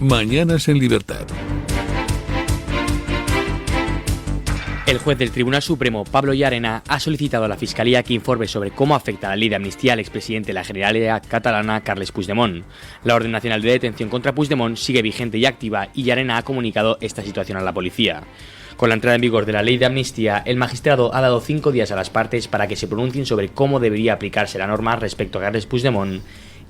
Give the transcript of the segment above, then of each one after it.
Mañanas en Libertad. El juez del Tribunal Supremo, Pablo Llarena, ha solicitado a la Fiscalía que informe sobre cómo afecta la ley de amnistía al expresidente de la Generalitat catalana, Carles Puigdemont. La orden nacional de detención contra Puigdemont sigue vigente y activa, y Llarena ha comunicado esta situación a la policía. Con la entrada en vigor de la ley de amnistía, el magistrado ha dado 5 días a las partes para que se pronuncien sobre cómo debería aplicarse la norma respecto a Carles Puigdemont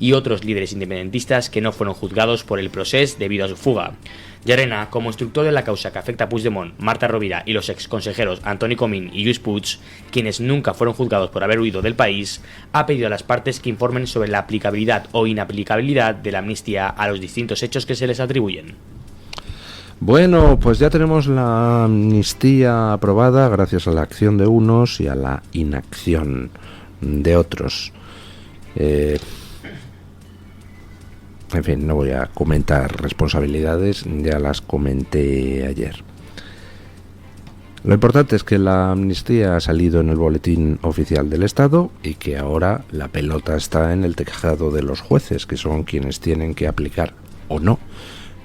y otros líderes independentistas que no fueron juzgados por el procés debido a su fuga. Llarena, como instructor de la causa que afecta a Puigdemont, Marta Rovira y los exconsejeros Antoni Comín y Lluís Puig, quienes nunca fueron juzgados por haber huido del país, ha pedido a las partes que informen sobre la aplicabilidad o inaplicabilidad de la amnistía a los distintos hechos que se les atribuyen. Bueno, pues ya tenemos la amnistía aprobada gracias a la acción de unos y a la inacción de otros. En fin, no voy a comentar responsabilidades, ya las comenté ayer. Lo importante es que la amnistía ha salido en el boletín oficial del Estado y que ahora la pelota está en el tejado de los jueces, que son quienes tienen que aplicar o no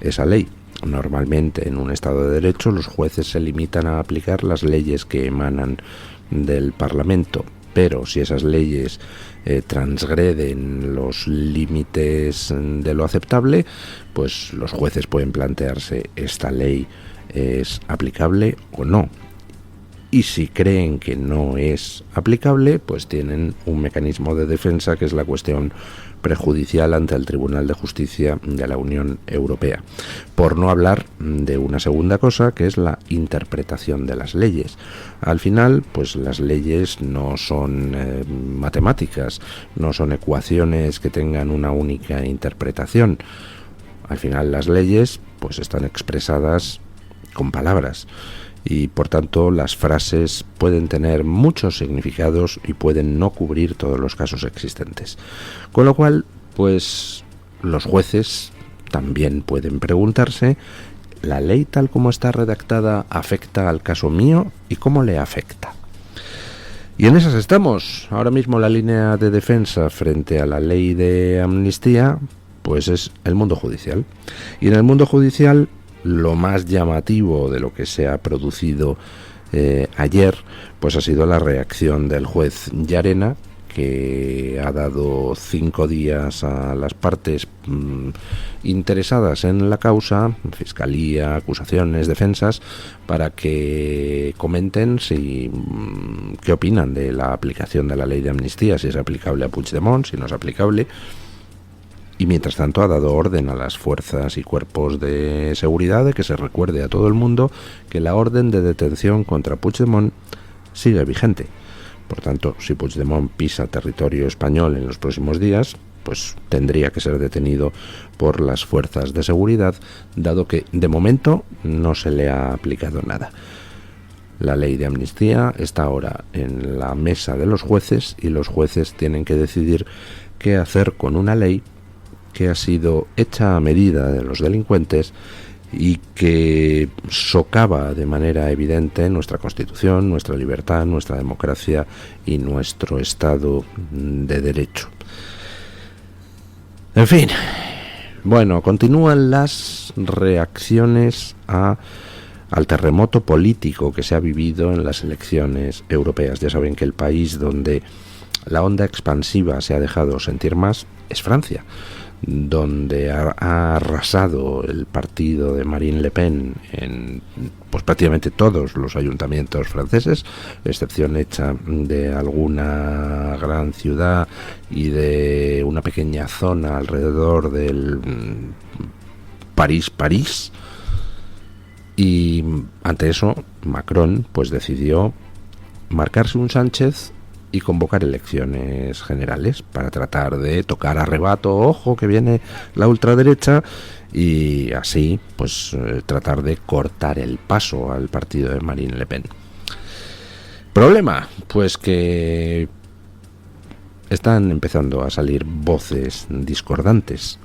esa ley. Normalmente en un Estado de Derecho los jueces se limitan a aplicar las leyes que emanan del Parlamento, pero si esas leyes transgreden los límites de lo aceptable, pues los jueces pueden plantearse: ¿esta ley es aplicable o no? Y si creen que no es aplicable, pues tienen un mecanismo de defensa, que es la cuestión prejudicial ante el Tribunal de Justicia de la Unión Europea. Por no hablar de una segunda cosa, que es la interpretación de las leyes. Al final, pues las leyes no son matemáticas, no son ecuaciones que tengan una única interpretación. Al final las leyes pues están expresadas con palabras. Y por tanto las frases pueden tener muchos significados y pueden no cubrir todos los casos existentes. Con lo cual, pues los jueces también pueden preguntarse: ¿la ley tal como está redactada afecta al caso mío y cómo le afecta? Y en esas estamos. Ahora mismo la línea de defensa frente a la ley de amnistía pues es el mundo judicial. Y en el mundo judicial lo más llamativo de lo que se ha producido ayer pues ha sido la reacción del juez Llarena, que ha dado 5 días a las partes interesadas en la causa, fiscalía, acusaciones, defensas, para que comenten qué opinan de la aplicación de la ley de amnistía, si es aplicable a Puigdemont, si no es aplicable. Y mientras tanto ha dado orden a las fuerzas y cuerpos de seguridad de que se recuerde a todo el mundo que la orden de detención contra Puigdemont sigue vigente. Por tanto, si Puigdemont pisa territorio español en los próximos días, pues tendría que ser detenido por las fuerzas de seguridad, dado que de momento no se le ha aplicado nada. La ley de amnistía está ahora en la mesa de los jueces y los jueces tienen que decidir qué hacer con una ley que ha sido hecha a medida de los delincuentes y que socava de manera evidente nuestra Constitución, nuestra libertad, nuestra democracia y nuestro Estado de Derecho. En fin, bueno, continúan las reacciones al terremoto político que se ha vivido en las elecciones europeas. Ya saben que el país donde la onda expansiva se ha dejado sentir más es Francia, donde ha arrasado el partido de Marine Le Pen en pues prácticamente todos los ayuntamientos franceses, excepción hecha de alguna gran ciudad y de una pequeña zona alrededor del París. Y ante eso Macron pues decidió marcarse un Sánchez y convocar elecciones generales para tratar de tocar a rebato, ojo que viene la ultraderecha, y así pues tratar de cortar el paso al partido de Marine Le Pen. Problema, pues que están empezando a salir voces discordantes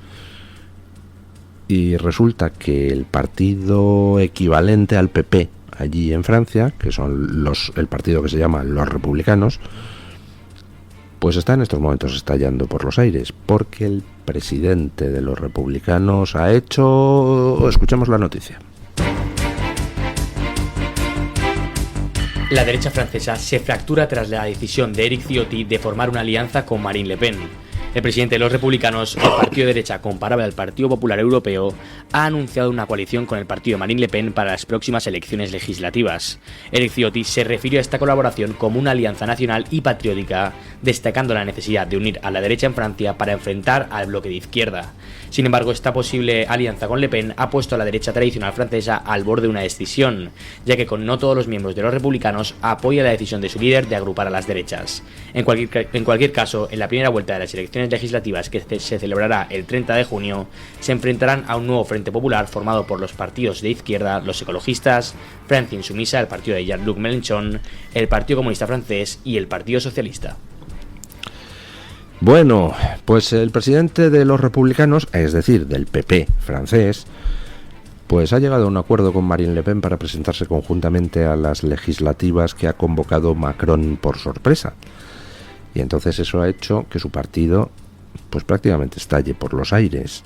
y resulta que el partido equivalente al PP allí en Francia, que son el partido que se llama los republicanos, pues está en estos momentos estallando por los aires, porque el presidente de los republicanos ha hecho... Escuchemos la noticia. La derecha francesa se fractura tras la decisión de Éric Ciotti de formar una alianza con Marine Le Pen. El presidente de los republicanos, el partido de derecha comparable al Partido Popular Europeo, ha anunciado una coalición con el partido de Marine Le Pen para las próximas elecciones legislativas. Éric Ciotti se refirió a esta colaboración como una alianza nacional y patriótica, destacando la necesidad de unir a la derecha en Francia para enfrentar al bloque de izquierda. Sin embargo, esta posible alianza con Le Pen ha puesto a la derecha tradicional francesa al borde de una escisión, ya que no todos los miembros de los republicanos apoyan la decisión de su líder de agrupar a las derechas. En cualquier caso, en la primera vuelta de las elecciones legislativas que se celebrará el 30 de junio, se enfrentarán a un nuevo Frente Popular formado por los partidos de izquierda, los ecologistas, Francia Insumisa, el partido de Jean-Luc Mélenchon, el Partido Comunista Francés y el Partido Socialista. Bueno, pues el presidente de los republicanos, es decir, del PP francés, pues ha llegado a un acuerdo con Marine Le Pen para presentarse conjuntamente a las legislativas que ha convocado Macron por sorpresa. Y entonces eso ha hecho que su partido pues prácticamente estalle por los aires.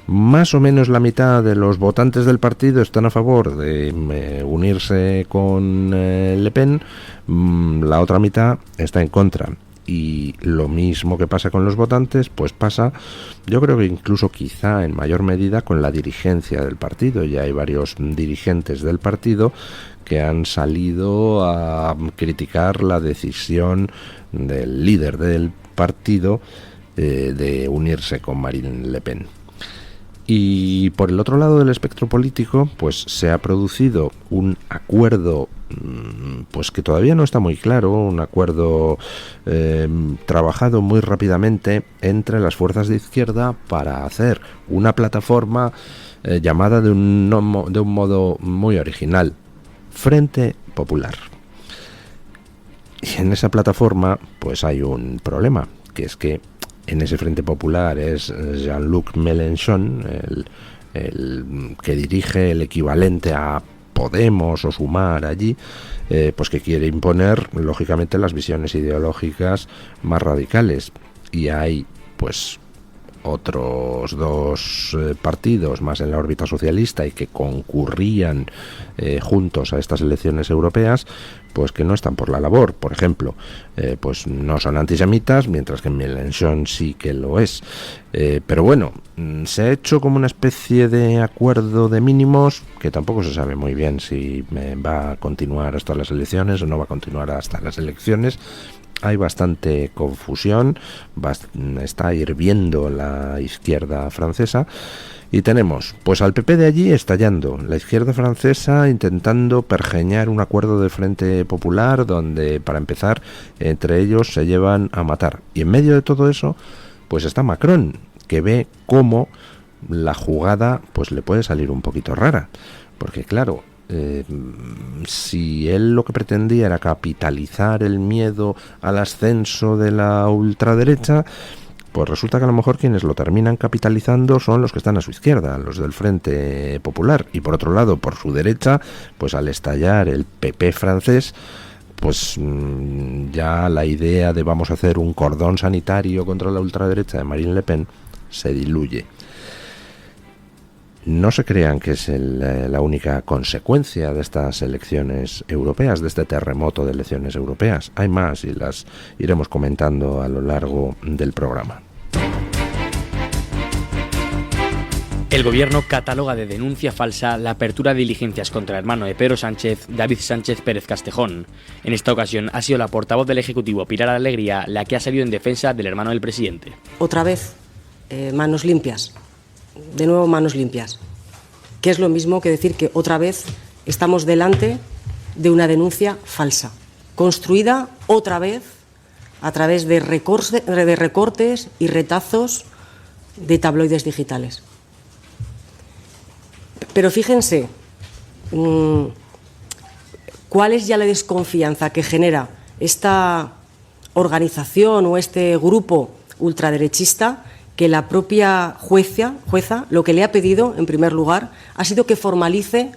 Más o menos la mitad de los votantes del partido están a favor de unirse con Le Pen, la otra mitad está en contra. Y lo mismo que pasa con los votantes, pues pasa, yo creo que incluso quizá en mayor medida con la dirigencia del partido. Ya hay varios dirigentes del partido que han salido a criticar la decisión del líder del partido de unirse con Marine Le Pen. Y por el otro lado del espectro político, pues se ha producido un acuerdo, pues que todavía no está muy claro, un acuerdo trabajado muy rápidamente entre las fuerzas de izquierda para hacer una plataforma llamada de un modo muy original, Frente Popular. Y en esa plataforma, pues hay un problema, que es que en ese Frente Popular es Jean-Luc Mélenchon, el que dirige el equivalente a Podemos o Sumar allí, pues que quiere imponer, lógicamente, las visiones ideológicas más radicales. Y hay, pues, otros dos partidos más en la órbita socialista y que concurrían juntos a estas elecciones europeas, pues que no están por la labor. Por ejemplo, pues no son antisemitas, mientras que Mélenchon sí que lo es. Pero bueno, se ha hecho como una especie de acuerdo de mínimos que tampoco se sabe muy bien si va a continuar hasta las elecciones o no va a continuar hasta las elecciones. Hay bastante confusión, está hirviendo la izquierda francesa y tenemos pues al PP de allí estallando, la izquierda francesa intentando pergeñar un acuerdo de Frente Popular donde, para empezar, entre ellos se llevan a matar. Y en medio de todo eso, pues está Macron, que ve cómo la jugada pues le puede salir un poquito rara, porque claro, si él lo que pretendía era capitalizar el miedo al ascenso de la ultraderecha, pues resulta que a lo mejor quienes lo terminan capitalizando son los que están a su izquierda, los del Frente Popular. Y por otro lado, por su derecha, pues al estallar el PP francés, pues ya la idea de vamos a hacer un cordón sanitario contra la ultraderecha de Marine Le Pen se diluye. No se crean que es la única consecuencia de estas elecciones europeas, de este terremoto de elecciones europeas. Hay más y las iremos comentando a lo largo del programa. El gobierno cataloga de denuncia falsa la apertura de diligencias contra el hermano de Pedro Sánchez, David Sánchez Pérez Castejón. En esta ocasión ha sido la portavoz del Ejecutivo, Pilar Alegría, la que ha salido en defensa del hermano del presidente. Otra vez, manos limpias. De nuevo manos limpias, que es lo mismo que decir que otra vez estamos delante de una denuncia falsa, construida otra vez a través de recortes y retazos de tabloides digitales. Pero fíjense, ¿cuál es ya la desconfianza que genera esta organización o este grupo ultraderechista? Que la propia jueza lo que le ha pedido, en primer lugar, ha sido que formalice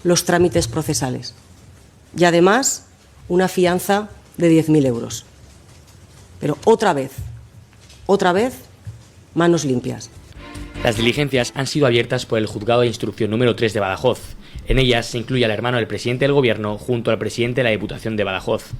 los trámites procesales y además una fianza de 10.000 euros. Pero otra vez, manos limpias. Las diligencias han sido abiertas por el Juzgado de Instrucción número 3 de Badajoz. En ellas se incluye al hermano del presidente del Gobierno junto al presidente de la Diputación de Badajoz.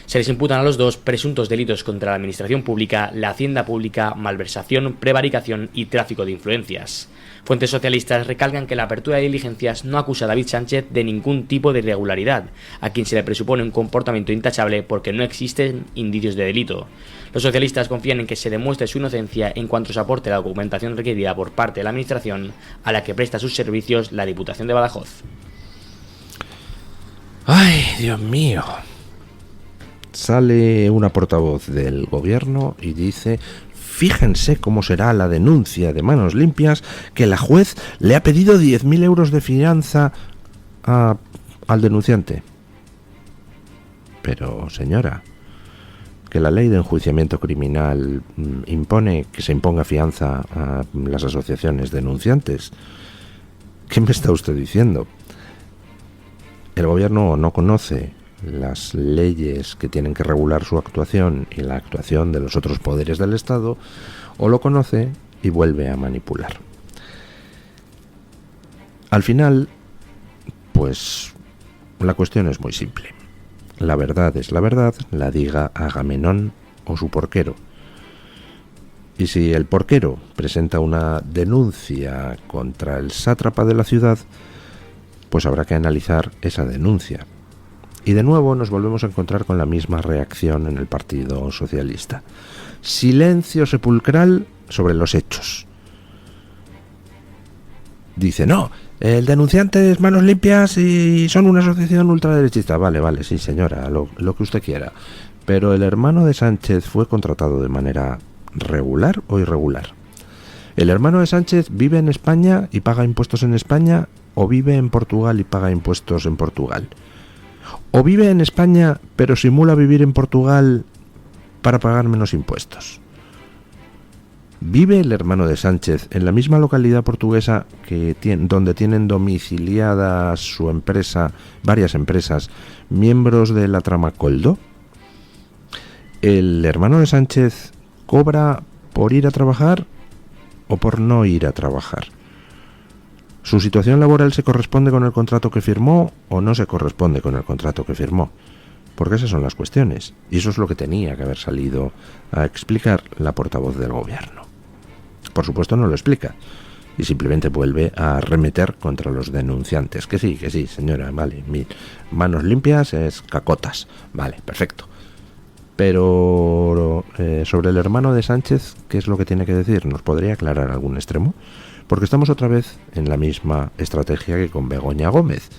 Se les imputan a los dos presuntos delitos contra la administración pública, la hacienda pública, malversación, prevaricación y tráfico de influencias. Fuentes socialistas recalcan que la apertura de diligencias no acusa a David Sánchez de ningún tipo de irregularidad, a quien se le presupone un comportamiento intachable porque no existen indicios de delito. Los socialistas confían en que se demuestre su inocencia en cuanto se aporte la documentación requerida por parte de la Administración a la que presta sus servicios la Diputación de Badajoz. ¡Ay, Dios mío! Sale una portavoz del Gobierno y dice: fíjense cómo será la denuncia de Manos Limpias, que la juez le ha pedido 10.000 euros de fianza al denunciante. Pero, señora, que la ley de enjuiciamiento criminal impone que se imponga fianza a las asociaciones denunciantes. ¿Qué me está usted diciendo? El Gobierno no conoce las leyes que tienen que regular su actuación y la actuación de los otros poderes del Estado, o lo conoce y vuelve a manipular. Al final, pues la cuestión es muy simple. La verdad es la verdad, la diga Agamenón o su porquero. Y si el porquero presenta una denuncia contra el sátrapa de la ciudad, pues habrá que analizar esa denuncia. Y de nuevo nos volvemos a encontrar con la misma reacción en el Partido Socialista. Silencio sepulcral sobre los hechos. Dice: no, el denunciante es Manos Limpias y son una asociación ultraderechista. Vale, sí señora, lo que usted quiera. Pero ¿el hermano de Sánchez fue contratado de manera regular o irregular? ¿El hermano de Sánchez vive en España y paga impuestos en España, o vive en Portugal y paga impuestos en Portugal? ¿O vive en España pero simula vivir en Portugal para pagar menos impuestos? ¿Vive el hermano de Sánchez en la misma localidad portuguesa donde tienen domiciliadas su empresa, varias empresas, miembros de la trama Coldo? ¿El hermano de Sánchez cobra por ir a trabajar o por no ir a trabajar? ¿Su situación laboral se corresponde con el contrato que firmó o no se corresponde con el contrato que firmó? Porque esas son las cuestiones. Y eso es lo que tenía que haber salido a explicar la portavoz del Gobierno. Por supuesto no lo explica. Y simplemente vuelve a arremeter contra los denunciantes. Que sí, señora, vale. Manos Limpias es cacotas. Vale, perfecto. Pero sobre el hermano de Sánchez, ¿qué es lo que tiene que decir? ¿Nos podría aclarar algún extremo? Porque estamos otra vez en la misma estrategia que con Begoña Gómez.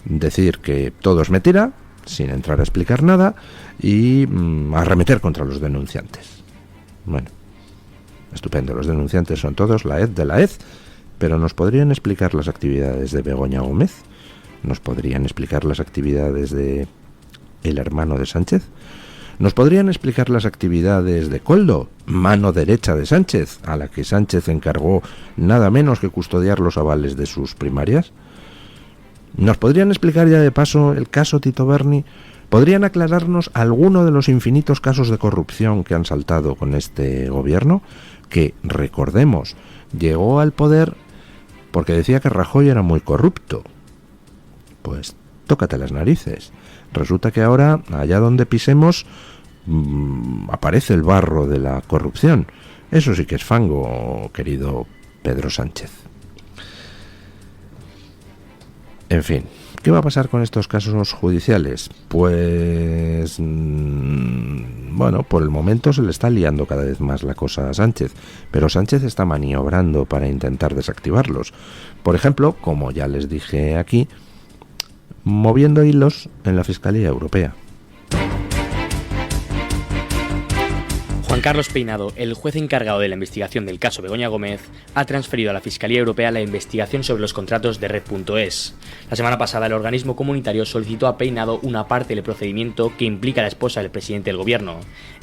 Decir que todo es mentira, sin entrar a explicar nada, y arremeter contra los denunciantes. Bueno, estupendo, los denunciantes son todos la EZ de la EZ, pero ¿nos podrían explicar las actividades de Begoña Gómez? ¿Nos podrían explicar las actividades de el hermano de Sánchez? ¿Nos podrían explicar las actividades de Coldo, mano derecha de Sánchez, a la que Sánchez encargó nada menos que custodiar los avales de sus primarias? ¿Nos podrían explicar ya de paso el caso Tito Berni? ¿Podrían aclararnos alguno de los infinitos casos de corrupción que han saltado con este gobierno? Que, recordemos, llegó al poder porque decía que Rajoy era muy corrupto. Pues tócate las narices. Resulta que ahora, allá donde pisemos, aparece el barro de la corrupción. Eso sí que es fango, querido Pedro Sánchez. En fin, ¿qué va a pasar con estos casos judiciales? Pues, bueno, por el momento se le está liando cada vez más la cosa a Sánchez, pero Sánchez está maniobrando para intentar desactivarlos. Por ejemplo, como ya les dije aquí, moviendo hilos en la Fiscalía Europea. Juan Carlos Peinado, el juez encargado de la investigación del caso Begoña Gómez, ha transferido a la Fiscalía Europea la investigación sobre los contratos de Red.es. La semana pasada, el organismo comunitario solicitó a Peinado una parte del procedimiento que implica a la esposa del presidente del gobierno.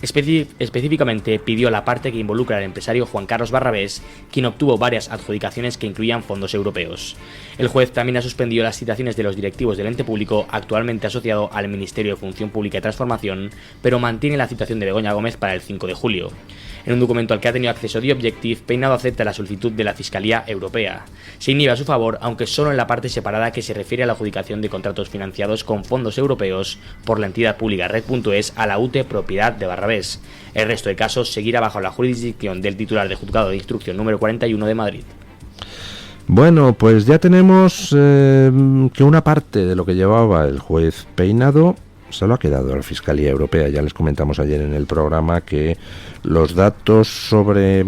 Específicamente pidió la parte que involucra al empresario Juan Carlos Barrabés, quien obtuvo varias adjudicaciones que incluían fondos europeos. El juez también ha suspendido las citaciones de los directivos del ente público actualmente asociado al Ministerio de Función Pública y Transformación, pero mantiene la citación de Begoña Gómez para el 5 de julio. En un documento al que ha tenido acceso The Objective, Peinado acepta la solicitud de la Fiscalía Europea. Se inhibe a su favor, aunque solo en la parte separada que se refiere a la adjudicación de contratos financiados con fondos europeos por la entidad pública Red.es a la UTE propiedad de Barrabés. El resto de casos seguirá bajo la jurisdicción del titular del Juzgado de Instrucción número 41 de Madrid. Bueno, pues ya tenemos que una parte de lo que llevaba el juez Peinado se lo ha quedado a la Fiscalía Europea. Ya les comentamos ayer en el programa que los datos sobre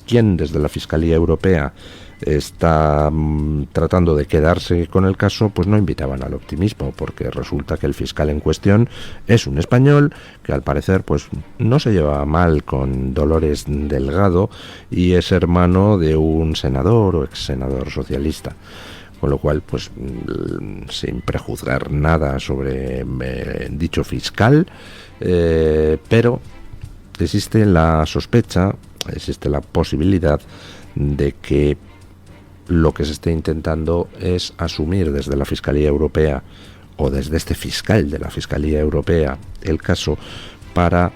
quién desde la Fiscalía Europea está tratando de quedarse con el caso, pues no invitaban al optimismo, porque resulta que el fiscal en cuestión es un español que al parecer pues no se lleva mal con Dolores Delgado y es hermano de un senador o ex senador socialista. Con lo cual, pues sin prejuzgar nada sobre dicho fiscal, pero existe la sospecha, existe la posibilidad de que lo que se esté intentando es asumir desde la Fiscalía Europea o desde este fiscal de la Fiscalía Europea el caso para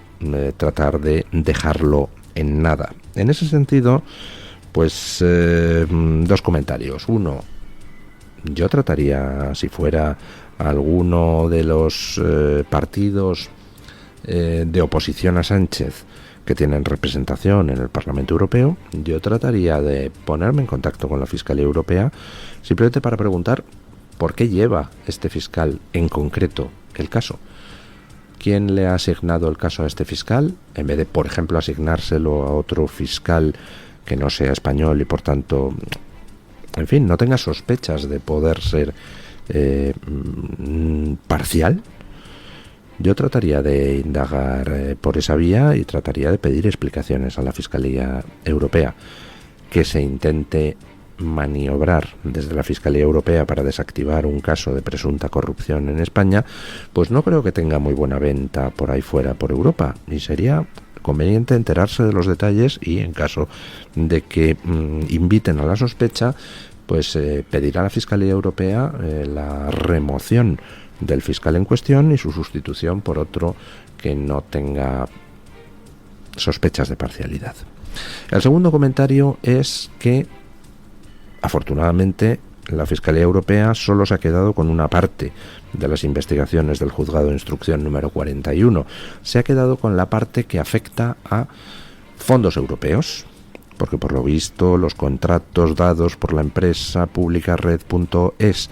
tratar de dejarlo en nada. En ese sentido, pues dos comentarios. Uno, yo trataría, si fuera alguno de los partidos de oposición a Sánchez que tienen representación en el Parlamento Europeo, yo trataría de ponerme en contacto con la Fiscalía Europea simplemente para preguntar por qué lleva este fiscal en concreto el caso. ¿Quién le ha asignado el caso a este fiscal? En vez de, por ejemplo, asignárselo a otro fiscal que no sea español y por tanto, en fin, no tenga sospechas de poder ser parcial. Yo trataría de indagar por esa vía y trataría de pedir explicaciones a la Fiscalía Europea. Que se intente maniobrar desde la Fiscalía Europea para desactivar un caso de presunta corrupción en España, pues no creo que tenga muy buena venta por ahí fuera, por Europa, y sería conveniente enterarse de los detalles y, en caso de que inviten a la sospecha, pues pedir a la Fiscalía Europea la remoción del fiscal en cuestión y su sustitución por otro que no tenga sospechas de parcialidad. El segundo comentario es que, afortunadamente, la Fiscalía Europea solo se ha quedado con una parte de las investigaciones del Juzgado de Instrucción número 41. Se ha quedado con la parte que afecta a fondos europeos, porque por lo visto los contratos dados por la empresa pública Red.es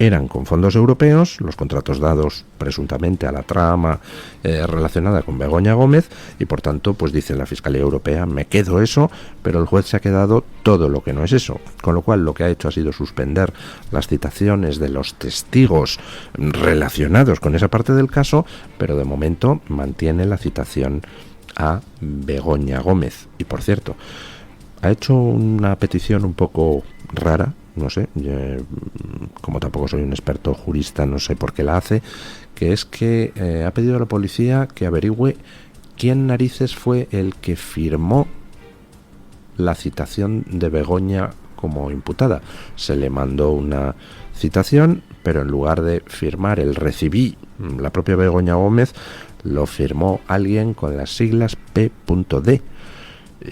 eran con fondos europeos, los contratos dados presuntamente a la trama relacionada con Begoña Gómez, y por tanto, pues dice la Fiscalía Europea, me quedo eso, pero el juez se ha quedado todo lo que no es eso, con lo cual lo que ha hecho ha sido suspender las citaciones de los testigos relacionados con esa parte del caso, pero de momento mantiene la citación a Begoña Gómez. Y por cierto, ha hecho una petición un poco rara, no sé, yo, como tampoco soy un experto jurista, no sé por qué la hace, que es que ha pedido a la policía que averigüe quién narices fue el que firmó la citación de Begoña como imputada. Se le mandó una citación, pero en lugar de firmar el recibí la propia Begoña Gómez, lo firmó alguien con las siglas P.D.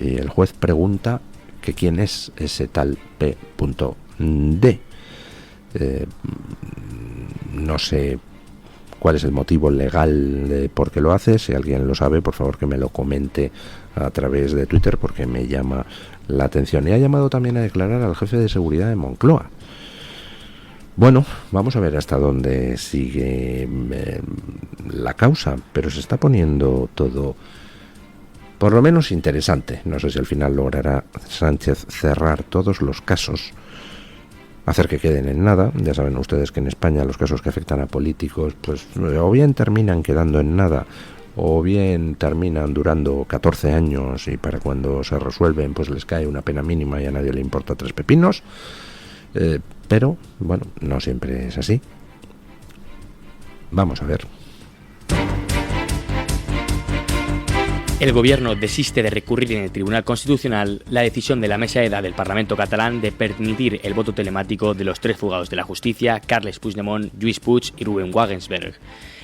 Y el juez pregunta que quién es ese tal P.D. No sé cuál es el motivo legal de por qué lo hace. Si alguien lo sabe, por favor que me lo comente a través de Twitter, porque me llama la atención. Y ha llamado también a declarar al jefe de seguridad de Moncloa. Bueno, vamos a ver hasta dónde sigue la causa, pero se está poniendo todo por lo menos interesante. No sé si al final logrará Sánchez cerrar todos los casos, hacer que queden en nada. Ya saben ustedes que en España los casos que afectan a políticos, pues o bien terminan quedando en nada, o bien terminan durando 14 años y para cuando se resuelven pues les cae una pena mínima y a nadie le importa tres pepinos. Pero, bueno, no siempre es así. Vamos a ver. El Gobierno desiste de recurrir en el Tribunal Constitucional la decisión de la Mesa de Edad del Parlamento catalán de permitir el voto telemático de los tres fugados de la justicia, Carles Puigdemont, Lluís Puig y Ruben Wagensberg.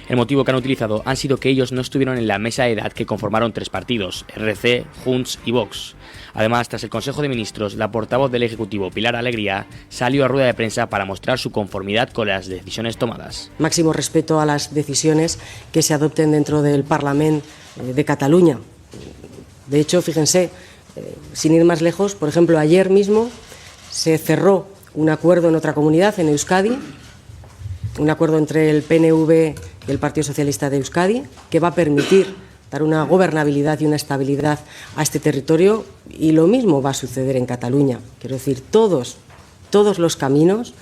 El motivo que han utilizado han sido que ellos no estuvieron en la mesa de edad que conformaron tres partidos, RC, Junts y Vox. Además, tras el Consejo de Ministros, la portavoz del Ejecutivo, Pilar Alegría, salió a rueda de prensa para mostrar su conformidad con las decisiones tomadas. Máximo respeto a las decisiones que se adopten dentro del Parlamento de Cataluña. De hecho, fíjense, sin ir más lejos, por ejemplo, ayer mismo se cerró un acuerdo en otra comunidad, en Euskadi, un acuerdo entre el PNV y el Partido Socialista de Euskadi, que va a permitir dar una gobernabilidad y una estabilidad a este territorio, y lo mismo va a suceder en Cataluña. Quiero decir, todos los caminos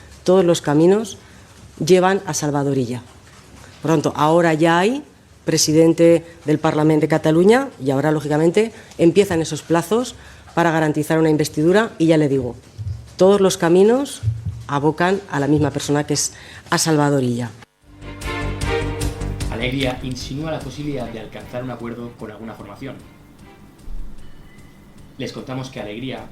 llevan a Salvadorilla. Por lo tanto, ahora ya hay presidente del Parlamento de Cataluña y ahora, lógicamente, empiezan esos plazos para garantizar una investidura y ya le digo, todos los caminos abocan a la misma persona, que es a Salvadorilla. Alegría insinúa la posibilidad de alcanzar un acuerdo con alguna formación. Les contamos que Alegría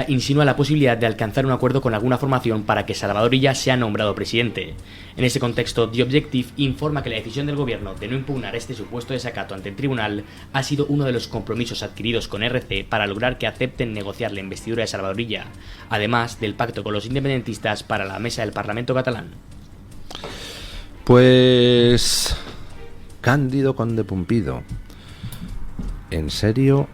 insinúa la posibilidad de alcanzar un acuerdo con alguna formación para que Salvadorilla sea nombrado presidente. En ese contexto, The Objective informa que la decisión del gobierno de no impugnar este supuesto desacato ante el tribunal ha sido uno de los compromisos adquiridos con RC para lograr que acepten negociar la investidura de Salvadorilla, además del pacto con los independentistas para la mesa del Parlamento catalán. Pues... Cándido Conde Pumpido, ¿en serio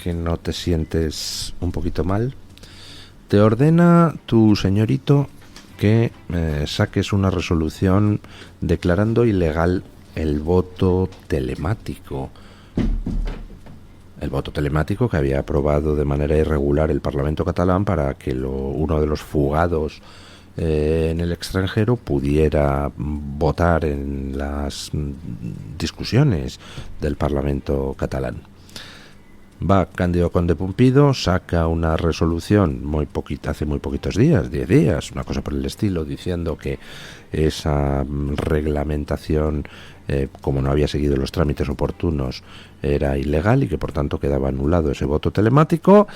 que no te sientes un poquito mal? Te ordena tu señorito que saques una resolución declarando ilegal el voto telemático. El voto telemático que había aprobado de manera irregular el Parlamento catalán para que uno de los fugados en el extranjero pudiera votar en las discusiones del Parlamento catalán. Va Cándido Conde Pumpido, saca una resolución hace muy poquitos días, 10 días, una cosa por el estilo, diciendo que esa reglamentación, como no había seguido los trámites oportunos, era ilegal y que por tanto quedaba anulado ese voto telemático.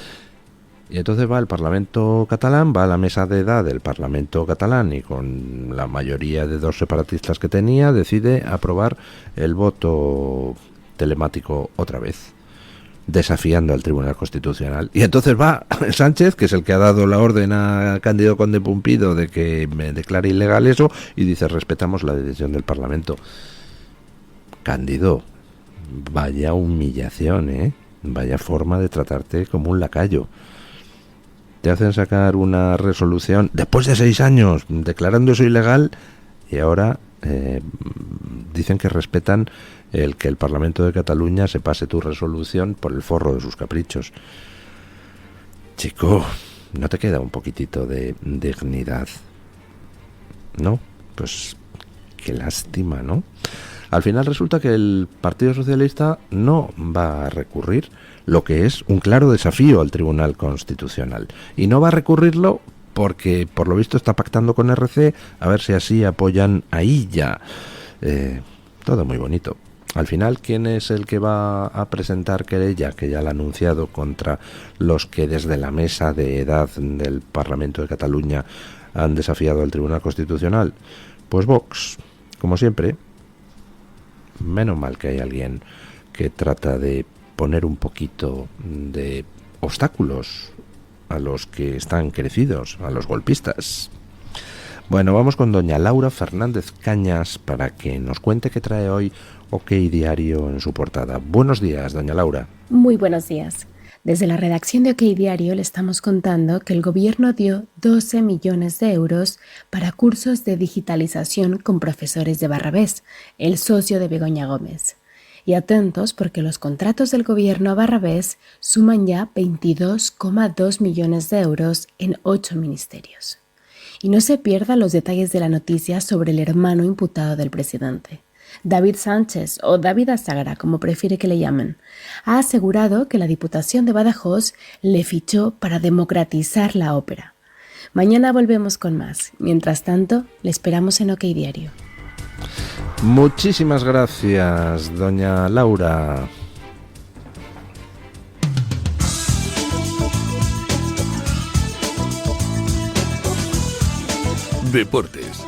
Y entonces va el Parlamento catalán, va a la mesa de edad del Parlamento catalán y con la mayoría de 2 separatistas que tenía decide aprobar el voto telemático otra vez, desafiando al Tribunal Constitucional. Y entonces va Sánchez, que es el que ha dado la orden a Cándido Conde Pumpido de que me declare ilegal eso, y dice: respetamos la decisión del Parlamento. Cándido, vaya humillación, vaya forma de tratarte como un lacayo. Te hacen sacar una resolución después de 6 años declarando eso ilegal y ahora dicen que respetan el que el Parlamento de Cataluña se pase tu resolución por el forro de sus caprichos. Chico, ¿no te queda un poquitito de dignidad? ¿No? Pues qué lástima, ¿no? Al final resulta que el Partido Socialista no va a recurrir, lo que es un claro desafío al Tribunal Constitucional. Y no va a recurrirlo porque, por lo visto, está pactando con RC a ver si así apoyan a Illa. Todo muy bonito. Al final, ¿quién es el que va a presentar querella, que ya la ha anunciado, contra los que desde la mesa de edad del Parlamento de Cataluña han desafiado al Tribunal Constitucional? Pues Vox, como siempre. Menos mal que hay alguien que trata de poner un poquito de obstáculos a los que están crecidos, a los golpistas. Bueno, vamos con doña Laura Fernández Cañas para que nos cuente qué trae hoy OK Diario en su portada. Buenos días, doña Laura. Muy buenos días. Desde la redacción de OK Diario le estamos contando que el gobierno dio 12 millones de euros para cursos de digitalización con profesores de Barrabés, el socio de Begoña Gómez. Y atentos porque los contratos del gobierno a Barrabés suman ya 22,2 millones de euros en 8 ministerios. Y no se pierdan los detalles de la noticia sobre el hermano imputado del presidente. David Sánchez, o David Asagra, como prefiere que le llamen, ha asegurado que la Diputación de Badajoz le fichó para democratizar la ópera. Mañana volvemos con más. Mientras tanto, le esperamos en OK Diario. Muchísimas gracias, doña Laura. Deportes.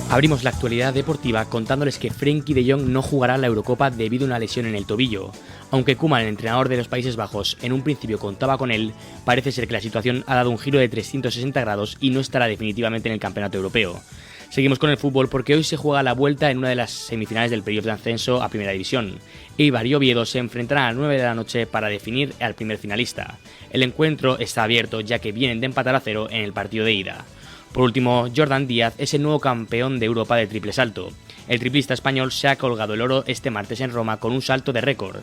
Abrimos la actualidad deportiva contándoles que Frenkie de Jong no jugará la Eurocopa debido a una lesión en el tobillo. Aunque Koeman, el entrenador de los Países Bajos, en un principio contaba con él, parece ser que la situación ha dado un giro de 360 grados y no estará definitivamente en el Campeonato Europeo. Seguimos con el fútbol porque hoy se juega la vuelta en una de las semifinales del periodo de ascenso a Primera División. Eibar y Oviedo se enfrentarán a las 9 de la noche para definir al primer finalista. El encuentro está abierto ya que vienen de empatar a 0 en el partido de ida. Por último, Jordan Díaz es el nuevo campeón de Europa de triple salto. El triplista español se ha colgado el oro este martes en Roma con un salto de récord.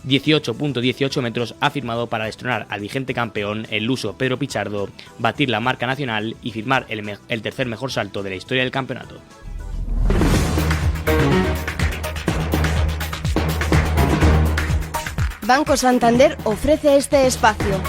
18.18 metros ha firmado para destronar al vigente campeón, el luso Pedro Pichardo, batir la marca nacional y firmar el tercer mejor salto de la historia del campeonato. Banco Santander ofrece este espacio.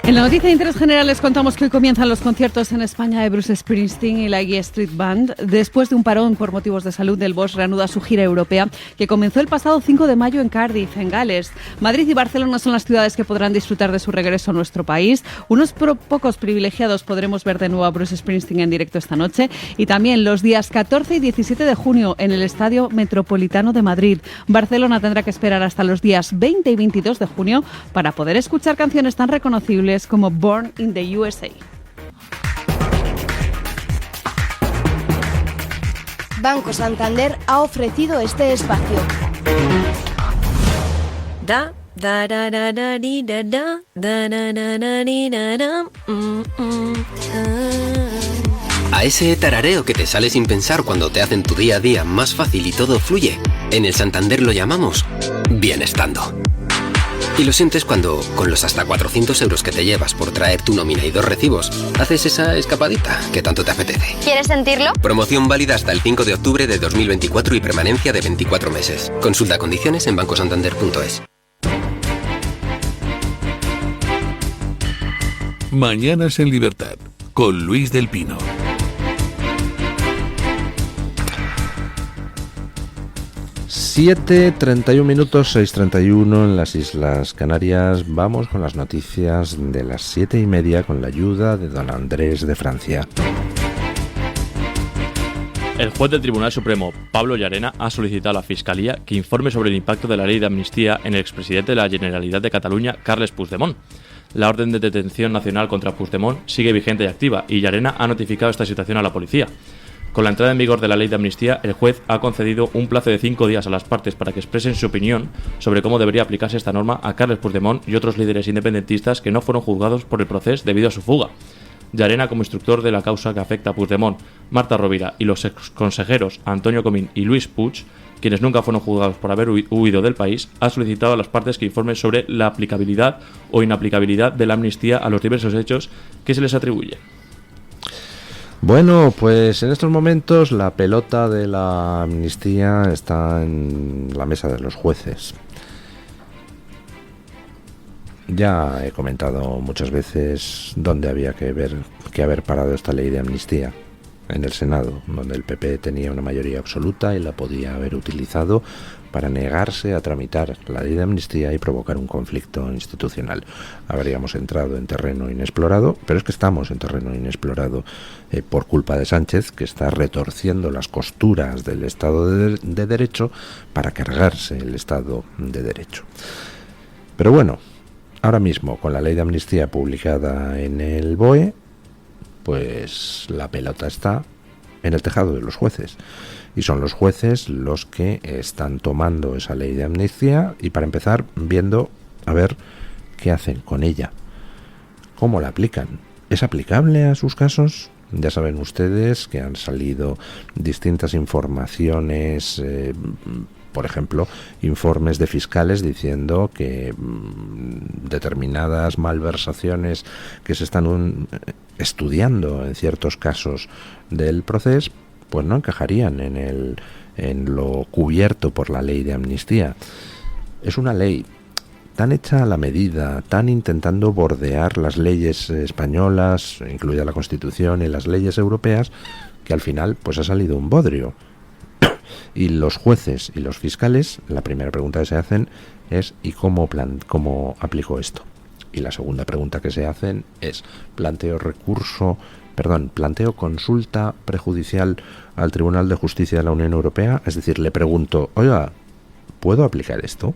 En la noticia de interés general les contamos que hoy comienzan los conciertos en España de Bruce Springsteen y la E Street Band. Después de un parón por motivos de salud, del Bosch reanuda su gira europea que comenzó el pasado 5 de mayo en Cardiff, en Gales. Madrid y Barcelona son las ciudades que podrán disfrutar de su regreso a nuestro país. Unos pocos privilegiados podremos ver de nuevo a Bruce Springsteen en directo esta noche y también los días 14 y 17 de junio en el Estadio Metropolitano de Madrid. Barcelona tendrá que esperar hasta los días 20 y 22 de junio para poder escuchar canciones tan reconocibles como Born in the USA. Banco Santander ha ofrecido este espacio. A ese tarareo que te sale sin pensar cuando te hacen tu día a día más fácil y todo fluye, en el Santander lo llamamos bien estando. Y lo sientes cuando, con los hasta 400 euros que te llevas por traer tu nómina y 2 recibos, haces esa escapadita que tanto te apetece. ¿Quieres sentirlo? Promoción válida hasta el 5 de octubre de 2024 y permanencia de 24 meses. Consulta condiciones en bancosantander.es. Mañanas en Libertad, con Luis del Pino. 7:31 minutos, 6:31 en las Islas Canarias. Vamos con las noticias de las 7:30 con la ayuda de don Andrés de Francia. El juez del Tribunal Supremo, Pablo Llarena, ha solicitado a la Fiscalía que informe sobre el impacto de la ley de amnistía en el expresidente de la Generalitat de Cataluña, Carles Puigdemont. La orden de detención nacional contra Puigdemont sigue vigente y activa, y Llarena ha notificado esta situación a la policía. Con la entrada en vigor de la ley de amnistía, el juez ha concedido un plazo de 5 días a las partes para que expresen su opinión sobre cómo debería aplicarse esta norma a Carles Puigdemont y otros líderes independentistas que no fueron juzgados por el proceso debido a su fuga. Llarena, como instructor de la causa que afecta a Puigdemont, Marta Rovira y los exconsejeros Antonio Comín y Luis Puig, quienes nunca fueron juzgados por haber huido del país, ha solicitado a las partes que informen sobre la aplicabilidad o inaplicabilidad de la amnistía a los diversos hechos que se les atribuyen. Bueno, pues en estos momentos la pelota de la amnistía está en la mesa de los jueces. Ya he comentado muchas veces dónde había que haber parado esta ley de amnistía. En el Senado, donde el PP tenía una mayoría absoluta y la podía haber utilizado para negarse a tramitar la ley de amnistía y provocar un conflicto institucional. Habríamos entrado en terreno inexplorado, pero es que estamos en terreno inexplorado por culpa de Sánchez, que está retorciendo las costuras del Estado de Derecho para cargarse el Estado de Derecho. Pero bueno, ahora mismo, con la ley de amnistía publicada en el BOE, pues la pelota está en el tejado de los jueces. Y son los jueces los que están tomando esa ley de amnistía y, para empezar, viendo a ver qué hacen con ella. ¿Cómo la aplican? ¿Es aplicable a sus casos? Ya saben ustedes que han salido distintas informaciones por ejemplo, informes de fiscales diciendo que determinadas malversaciones que se están estudiando en ciertos casos del proceso, pues no encajarían en lo cubierto por la ley de amnistía. Es una ley tan hecha a la medida, tan intentando bordear las leyes españolas, incluida la Constitución y las leyes europeas, que al final pues ha salido un bodrio. Y los jueces y los fiscales, la primera pregunta que se hacen es ¿y cómo aplico esto? Y la segunda pregunta que se hacen es ¿planteo consulta prejudicial al Tribunal de Justicia de la Unión Europea? Es decir, le pregunto, oiga, ¿puedo aplicar esto?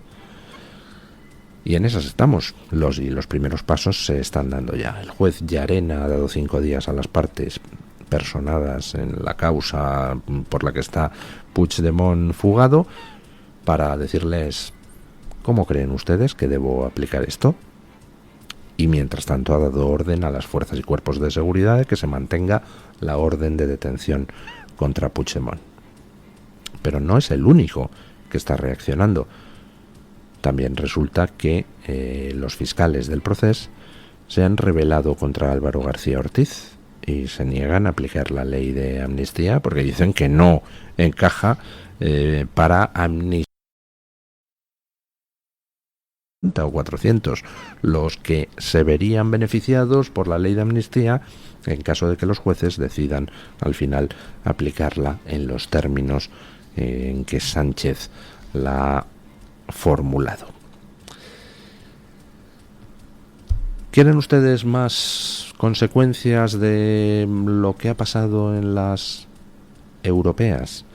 Y en esas estamos. Los primeros pasos se están dando ya. El juez Llarena ha dado 5 días a las partes personadas en la causa por la que está Puigdemont fugado para decirles ¿cómo creen ustedes que debo aplicar esto? Y mientras tanto ha dado orden a las fuerzas y cuerpos de seguridad de que se mantenga la orden de detención contra Puigdemont. Pero no es el único que está reaccionando. También resulta que los fiscales del proceso se han rebelado contra Álvaro García Ortiz y se niegan a aplicar la ley de amnistía porque dicen que no encaja para amnistía o 400 los que se verían beneficiados por la ley de amnistía en caso de que los jueces decidan al final aplicarla en los términos en que Sánchez la ha formulado. ¿Quieren ustedes más consecuencias de lo que ha pasado en las europeas?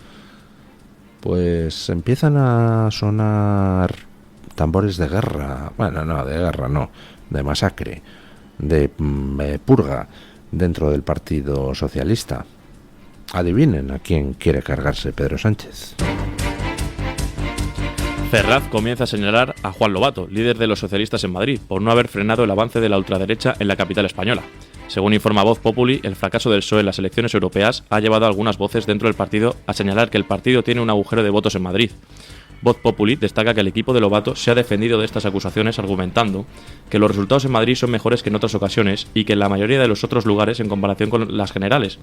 Pues empiezan a sonar tambores de guerra, de masacre, de purga dentro del Partido Socialista. Adivinen a quién quiere cargarse Pedro Sánchez. Ferraz comienza a señalar a Juan Lobato, líder de los socialistas en Madrid, por no haber frenado el avance de la ultraderecha en la capital española. Según informa Voz Populi, el fracaso del PSOE en las elecciones europeas ha llevado a algunas voces dentro del partido a señalar que el partido tiene un agujero de votos en Madrid. Voz Populi destaca que el equipo de Lobato se ha defendido de estas acusaciones argumentando que los resultados en Madrid son mejores que en otras ocasiones y que en la mayoría de los otros lugares en comparación con las generales.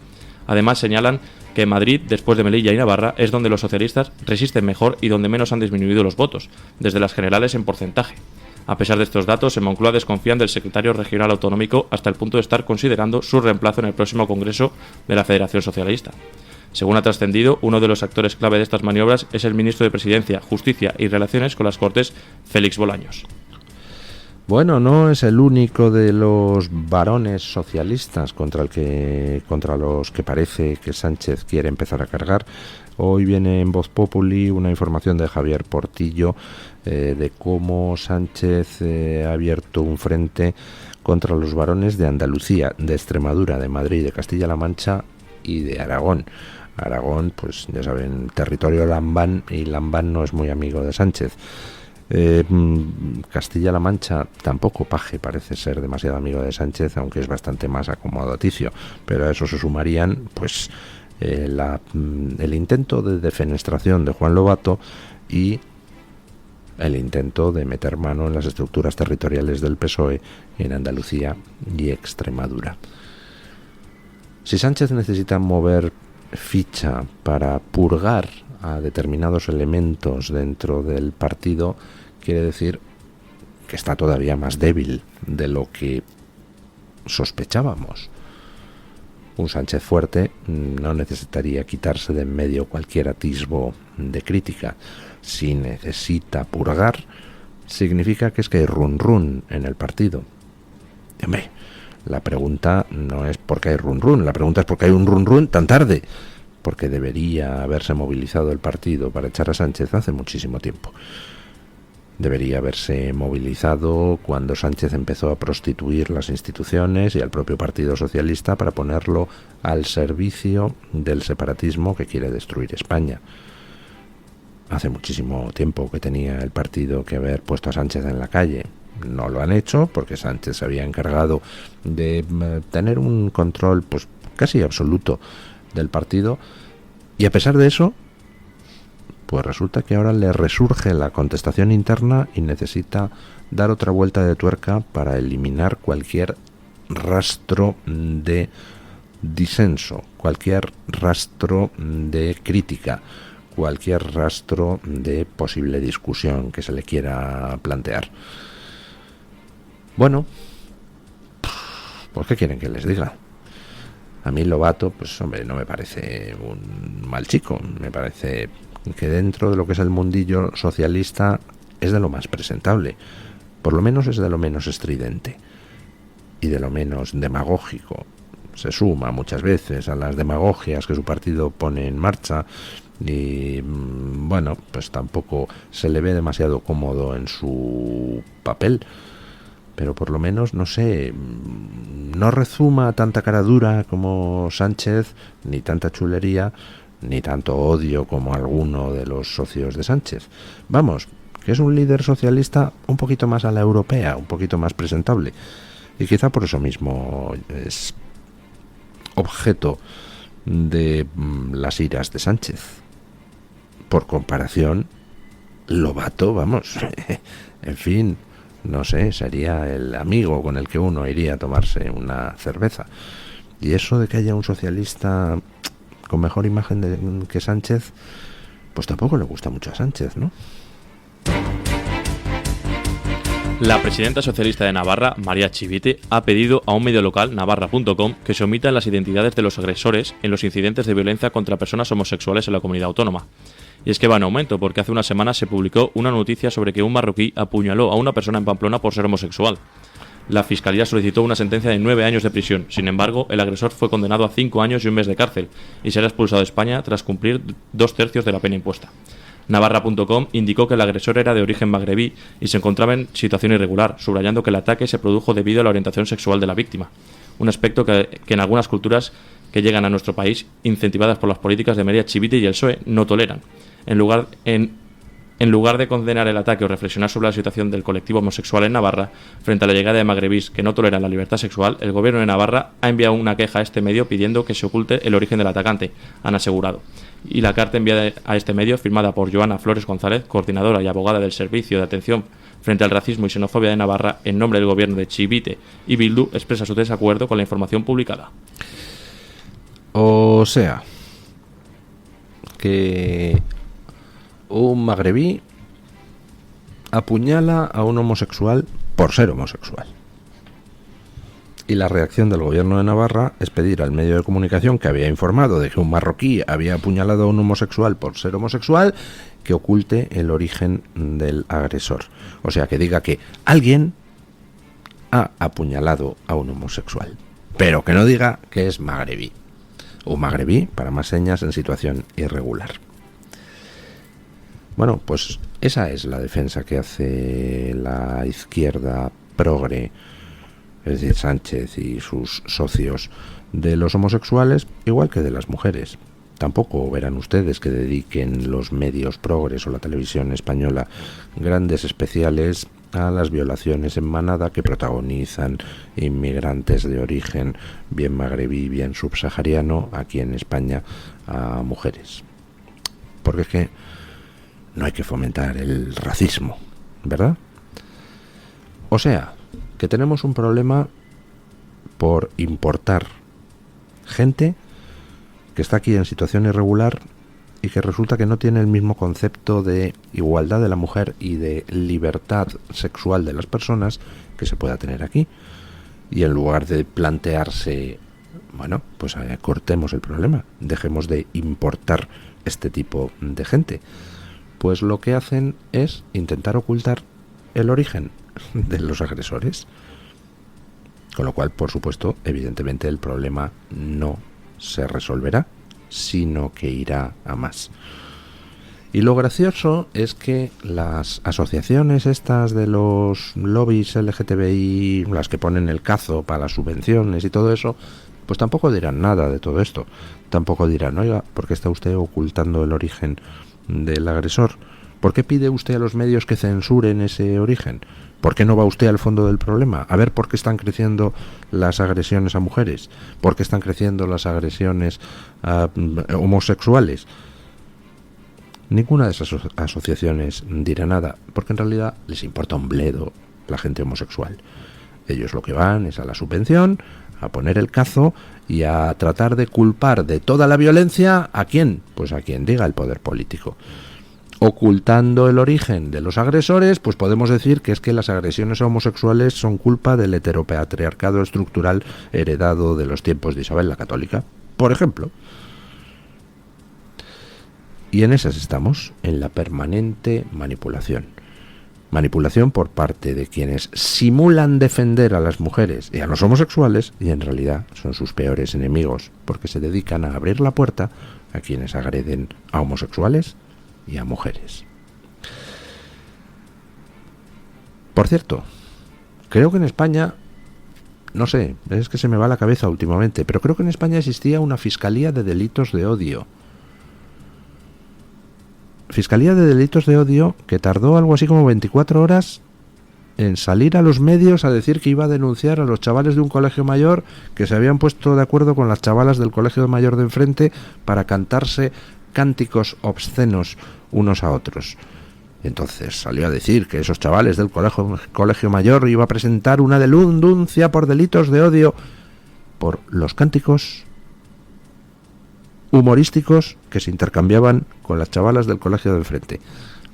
Además señalan que en Madrid, después de Melilla y Navarra, es donde los socialistas resisten mejor y donde menos han disminuido los votos, desde las generales en porcentaje. A pesar de estos datos, en Moncloa desconfían del secretario regional autonómico hasta el punto de estar considerando su reemplazo en el próximo Congreso de la Federación Socialista. Según ha trascendido, uno de los actores clave de estas maniobras es el ministro de Presidencia, Justicia y Relaciones con las Cortes, Félix Bolaños. Bueno, no es el único de los varones socialistas contra los que parece que Sánchez quiere empezar a cargar. Hoy viene en Voz Populi una información de Javier Portillo de cómo Sánchez ha abierto un frente contra los varones de Andalucía, de Extremadura, de Madrid, de Castilla-La Mancha y de Aragón. Aragón, pues ya saben, territorio lambán, y Lambán no es muy amigo de Sánchez. Castilla-La Mancha tampoco Paje parece ser demasiado amigo de Sánchez, aunque es bastante más acomodaticio, pero a eso se sumarían pues el intento de defenestración de Juan Lobato y el intento de meter mano en las estructuras territoriales del PSOE en Andalucía y Extremadura. Si Sánchez necesita mover ficha para purgar a determinados elementos dentro del partido, quiere decir que está todavía más débil de lo que sospechábamos. Un Sánchez fuerte no necesitaría quitarse de en medio cualquier atisbo de crítica. Si necesita purgar, significa que es que hay run en el partido. Y hombre, la pregunta no es por qué hay run, la pregunta es por qué hay un run tan tarde. Porque debería haberse movilizado el partido para echar a Sánchez hace muchísimo tiempo. Debería haberse movilizado cuando Sánchez empezó a prostituir las instituciones y al propio Partido Socialista para ponerlo al servicio del separatismo que quiere destruir España. Hace muchísimo tiempo que tenía el partido que haber puesto a Sánchez en la calle. No lo han hecho porque Sánchez se había encargado de tener un control pues casi absoluto del partido, y a pesar de eso Pues resulta que ahora le resurge la contestación interna y necesita dar otra vuelta de tuerca para eliminar cualquier rastro de disenso, cualquier rastro de crítica, cualquier rastro de posible discusión que se le quiera plantear. Bueno, pues ¿qué quieren que les diga? A mí Lobato, pues hombre, no me parece un mal chico. Me parece que dentro de lo que es el mundillo socialista es de lo más presentable. Por lo menos es de lo menos estridente y de lo menos demagógico. Se suma muchas veces a las demagogias que su partido pone en marcha y bueno, pues tampoco se le ve demasiado cómodo en su papel. Pero por lo menos, no sé, no rezuma tanta cara dura como Sánchez, ni tanta chulería, ni tanto odio como alguno de los socios de Sánchez. Vamos, que es un líder socialista un poquito más a la europea, un poquito más presentable. Y quizá por eso mismo es objeto de las iras de Sánchez. Por comparación, Lobato, vamos, en fin, no sé, sería el amigo con el que uno iría a tomarse una cerveza. Y eso de que haya un socialista con mejor imagen que Sánchez, pues tampoco le gusta mucho a Sánchez, ¿no? La presidenta socialista de Navarra, María Chivite, ha pedido a un medio local, navarra.com, que se omitan las identidades de los agresores en los incidentes de violencia contra personas homosexuales en la comunidad autónoma. Y es que va en aumento, porque hace unas semanas se publicó una noticia sobre que un marroquí apuñaló a una persona en Pamplona por ser homosexual. La Fiscalía solicitó una sentencia de 9 años de prisión. Sin embargo, el agresor fue condenado a 5 años y 1 mes de cárcel y será expulsado de España tras cumplir 2/3 de la pena impuesta. Navarra.com indicó que el agresor era de origen magrebí y se encontraba en situación irregular, subrayando que el ataque se produjo debido a la orientación sexual de la víctima. Un aspecto que en algunas culturas que llegan a nuestro país, incentivadas por las políticas de María Chivite y el PSOE, no toleran. En lugar de condenar el ataque o reflexionar sobre la situación del colectivo homosexual en Navarra, frente a la llegada de magrebís que no toleran la libertad sexual, el gobierno de Navarra ha enviado una queja a este medio pidiendo que se oculte el origen del atacante, han asegurado. Y la carta enviada a este medio, firmada por Joana Flores González, coordinadora y abogada del Servicio de Atención frente al Racismo y Xenofobia de Navarra, en nombre del gobierno de Chivite y Bildu, expresa su desacuerdo con la información publicada. O sea, que un magrebí apuñala a un homosexual por ser homosexual. Y la reacción del gobierno de Navarra es pedir al medio de comunicación que había informado de que un marroquí había apuñalado a un homosexual por ser homosexual, que oculte el origen del agresor. O sea, que diga que alguien ha apuñalado a un homosexual, pero que no diga que es magrebí. Un magrebí, para más señas, en situación irregular. Bueno, pues esa es la defensa que hace la izquierda progre, es decir, Sánchez y sus socios, de los homosexuales, igual que de las mujeres. Tampoco verán ustedes que dediquen los medios progres o la televisión española grandes especiales a las violaciones en manada que protagonizan inmigrantes de origen bien magrebí, bien subsahariano, aquí en España, a mujeres. Porque es que no hay que fomentar el racismo, ¿verdad? O sea, que tenemos un problema por importar gente que está aquí en situación irregular y que resulta que no tiene el mismo concepto de igualdad de la mujer y de libertad sexual de las personas que se pueda tener aquí. Y en lugar de plantearse, bueno, pues cortemos el problema, dejemos de importar este tipo de gente, pues lo que hacen es intentar ocultar el origen de los agresores. Con lo cual, por supuesto, evidentemente el problema no se resolverá, sino que irá a más. Y lo gracioso es que las asociaciones estas de los lobbies LGTBI, las que ponen el cazo para las subvenciones y todo eso, pues tampoco dirán nada de todo esto. Tampoco dirán, oiga, ¿por qué está usted ocultando el origen del agresor? ¿Por qué pide usted a los medios que censuren ese origen? ¿Por qué no va usted al fondo del problema? A ver por qué están creciendo las agresiones a mujeres, por qué están creciendo las agresiones a homosexuales. Ninguna de esas asociaciones dirá nada, porque en realidad les importa un bledo la gente homosexual. Ellos lo que van es a la subvención, a poner el cazo y a tratar de culpar de toda la violencia ¿a quién? Pues a quien diga el poder político. Ocultando el origen de los agresores, pues podemos decir que es que las agresiones homosexuales son culpa del heteropatriarcado estructural heredado de los tiempos de Isabel la Católica, por ejemplo. Y en esas estamos, en la permanente manipulación. Manipulación por parte de quienes simulan defender a las mujeres y a los homosexuales y en realidad son sus peores enemigos, porque se dedican a abrir la puerta a quienes agreden a homosexuales y a mujeres. Por cierto, creo que en España, no sé, es que se me va la cabeza últimamente, pero creo que en España existía una Fiscalía de Delitos de Odio. Fiscalía de Delitos de Odio que tardó algo así como 24 horas en salir a los medios a decir que iba a denunciar a los chavales de un colegio mayor que se habían puesto de acuerdo con las chavalas del colegio mayor de enfrente para cantarse cánticos obscenos unos a otros. Entonces salió a decir que esos chavales del colegio mayor iba a presentar una denuncia por delitos de odio por los cánticos humorísticos que se intercambiaban con las chavalas del colegio de enfrente.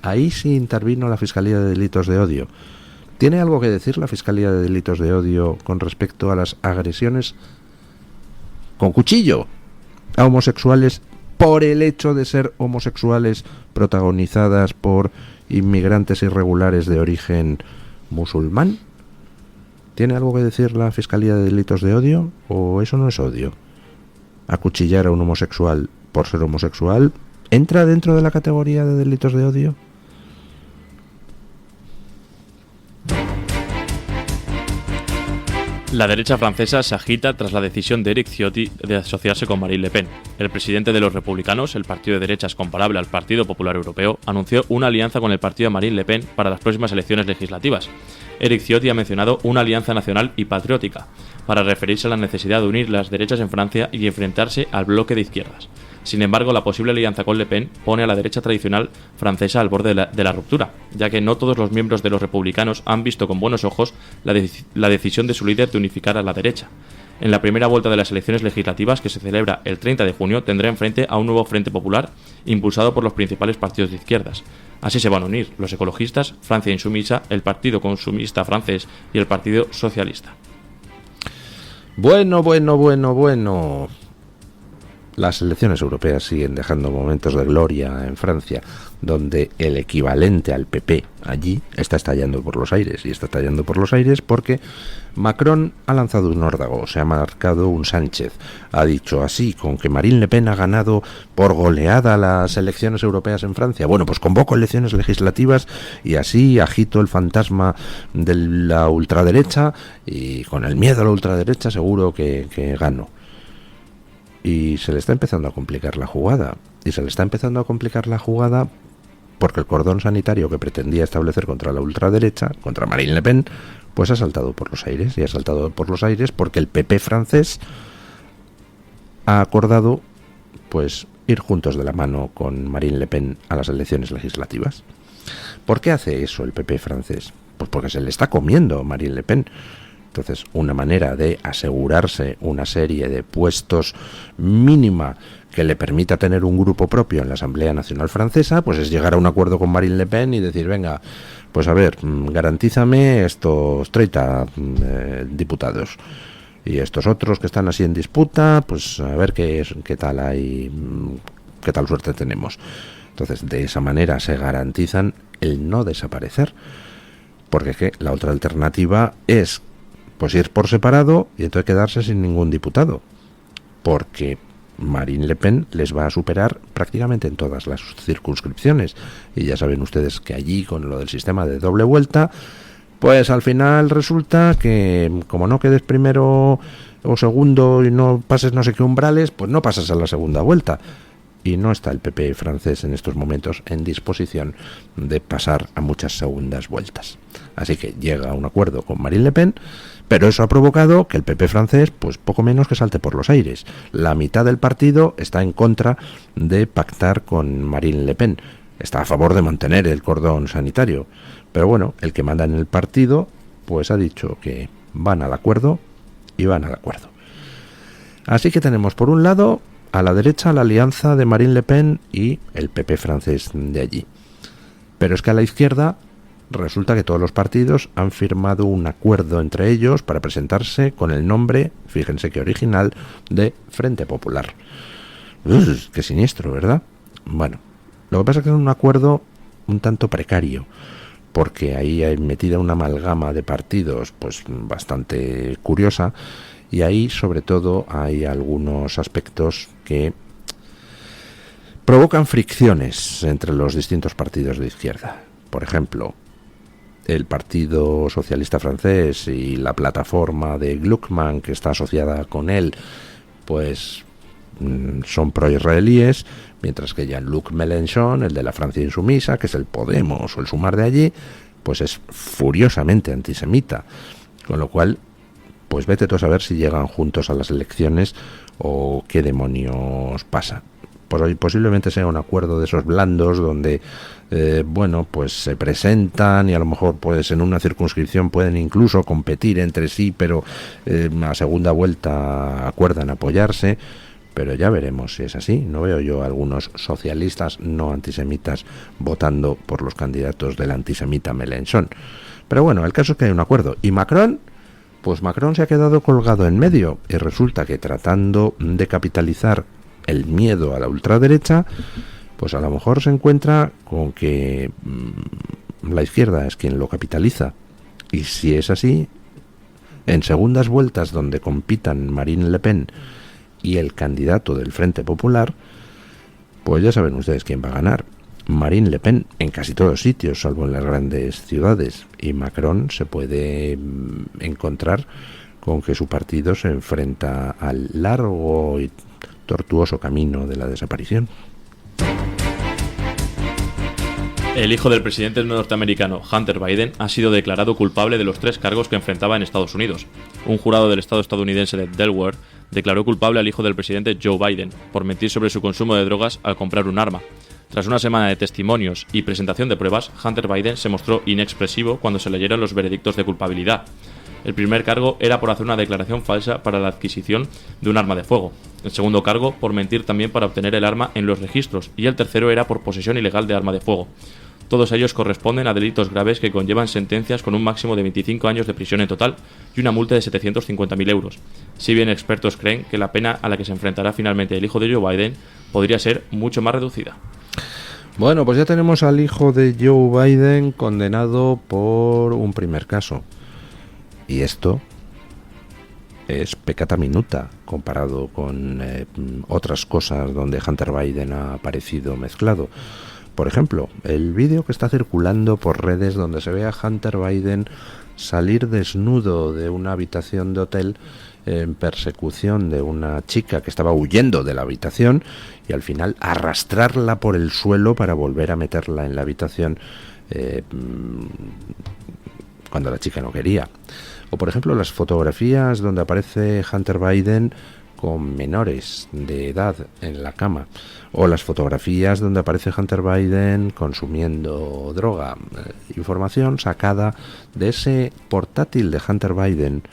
Ahí sí intervino la Fiscalía de Delitos de Odio. ¿Tiene algo que decir la Fiscalía de Delitos de Odio con respecto a las agresiones con cuchillo a homosexuales por el hecho de ser homosexuales protagonizadas por inmigrantes irregulares de origen musulmán? ¿Tiene algo que decir la Fiscalía de Delitos de Odio o eso no es odio? Acuchillar a un homosexual por ser homosexual ¿entra dentro de la categoría de delitos de odio? La derecha francesa se agita tras la decisión de Éric Ciotti de asociarse con Marine Le Pen. El presidente de los republicanos, el partido de derechas comparable al Partido Popular Europeo, anunció una alianza con el partido de Marine Le Pen para las próximas elecciones legislativas. Éric Ciotti ha mencionado una alianza nacional y patriótica, para referirse a la necesidad de unir las derechas en Francia y enfrentarse al bloque de izquierdas. Sin embargo, la posible alianza con Le Pen pone a la derecha tradicional francesa al borde de la ruptura, ya que no todos los miembros de los republicanos han visto con buenos ojos la decisión de su líder de unificar a la derecha. En la primera vuelta de las elecciones legislativas, que se celebra el 30 de junio, tendrá enfrente a un nuevo Frente Popular impulsado por los principales partidos de izquierdas. Así se van a unir los ecologistas, Francia Insumisa, el Partido Consumista francés y el Partido Socialista. Bueno. Las elecciones europeas siguen dejando momentos de gloria en Francia, donde el equivalente al PP allí está estallando por los aires. Y está estallando por los aires porque Macron ha lanzado un órdago, se ha marcado un Sánchez. Ha dicho así, con que Marine Le Pen ha ganado por goleada las elecciones europeas en Francia. Bueno, pues convoco elecciones legislativas y así agito el fantasma de la ultraderecha y con el miedo a la ultraderecha seguro que gano. Y se le está empezando a complicar la jugada. Y se le está empezando a complicar la jugada porque el cordón sanitario que pretendía establecer contra la ultraderecha, contra Marine Le Pen, pues ha saltado por los aires. Y ha saltado por los aires porque el PP francés ha acordado pues ir juntos de la mano con Marine Le Pen a las elecciones legislativas. ¿Por qué hace eso el PP francés? Pues porque se le está comiendo Marine Le Pen. Entonces, una manera de asegurarse una serie de puestos mínima que le permita tener un grupo propio en la Asamblea Nacional Francesa, pues es llegar a un acuerdo con Marine Le Pen y decir, venga, pues a ver, garantízame estos 30 diputados. Y estos otros que están así en disputa, pues a ver qué tal hay, qué tal suerte tenemos. Entonces, de esa manera se garantizan el no desaparecer. Porque que la otra alternativa es pues ir por separado y entonces quedarse sin ningún diputado, porque Marine Le Pen les va a superar prácticamente en todas las circunscripciones, y ya saben ustedes que allí con lo del sistema de doble vuelta, pues al final resulta que como no quedes primero o segundo y no pases no sé qué umbrales, pues no pasas a la segunda vuelta. Y no está el PP francés en estos momentos en disposición de pasar a muchas segundas vueltas. Así que llega a un acuerdo con Marine Le Pen, pero eso ha provocado que el PP francés, pues poco menos que salte por los aires. La mitad del partido está en contra de pactar con Marine Le Pen. está a favor de mantener el cordón sanitario. Pero bueno, el que manda en el partido pues ha dicho que van al acuerdo y van al acuerdo. Así que tenemos por un lado a la derecha la alianza de Marine Le Pen y el PP francés de allí. Pero es que a la izquierda resulta que todos los partidos han firmado un acuerdo entre ellos para presentarse con el nombre, fíjense qué original, de Frente Popular. Qué siniestro, ¿verdad? Bueno, lo que pasa es que es un acuerdo un tanto precario, porque ahí hay metida una amalgama de partidos pues bastante curiosa, y ahí sobre todo hay algunos aspectos que provocan fricciones entre los distintos partidos de izquierda. Por ejemplo, el Partido Socialista Francés y la plataforma de Gluckman, que está asociada con él, pues son pro-israelíes, mientras que Jean-Luc Mélenchon, el de la Francia insumisa, que es el Podemos o el Sumar de allí, pues es furiosamente antisemita. Con lo cual, pues vete tú a saber si llegan juntos a las elecciones o qué demonios pasa. Posiblemente sea un acuerdo de esos blandos donde bueno, pues se presentan y a lo mejor pues en una circunscripción pueden incluso competir entre sí, pero a segunda vuelta acuerdan apoyarse. Pero ya veremos si es así. No veo yo a algunos socialistas no antisemitas votando por los candidatos del antisemita Mélenchon. Pero bueno, el caso es que hay un acuerdo. ¿Y Macron? Pues Macron se ha quedado colgado en medio, y resulta que tratando de capitalizar el miedo a la ultraderecha, pues a lo mejor se encuentra con que la izquierda es quien lo capitaliza. Y si es así, en segundas vueltas donde compitan Marine Le Pen y el candidato del Frente Popular, pues ya saben ustedes quién va a ganar. Marine Le Pen en casi todos sitios, salvo en las grandes ciudades, y Macron se puede encontrar con que su partido se enfrenta al largo y tortuoso camino de la desaparición. El hijo del presidente norteamericano, Hunter Biden, ha sido declarado culpable de los 3 cargos que enfrentaba en Estados Unidos. Un jurado del estado estadounidense de Delaware declaró culpable al hijo del presidente Joe Biden por mentir sobre su consumo de drogas al comprar un arma. Tras una semana de testimonios y presentación de pruebas, Hunter Biden se mostró inexpresivo cuando se leyeron los veredictos de culpabilidad. El primer cargo era por hacer una declaración falsa para la adquisición de un arma de fuego. El segundo cargo por mentir también para obtener el arma en los registros, y el tercero era por posesión ilegal de arma de fuego. Todos ellos corresponden a delitos graves que conllevan sentencias con un máximo de 25 años de prisión en total y una multa de 750.000 euros. Si bien expertos creen que la pena a la que se enfrentará finalmente el hijo de Joe Biden podría ser mucho más reducida. Bueno, pues ya tenemos al hijo de Joe Biden condenado por un primer caso. Y esto es peccata minuta comparado con otras cosas donde Hunter Biden ha aparecido mezclado. Por ejemplo, el vídeo que está circulando por redes donde se ve a Hunter Biden salir desnudo de una habitación de hotel en persecución de una chica que estaba huyendo de la habitación y al final arrastrarla por el suelo para volver a meterla en la habitación cuando la chica no quería. O por ejemplo las fotografías donde aparece Hunter Biden con menores de edad en la cama, o las fotografías donde aparece Hunter Biden consumiendo droga. Información sacada de ese portátil de Hunter Biden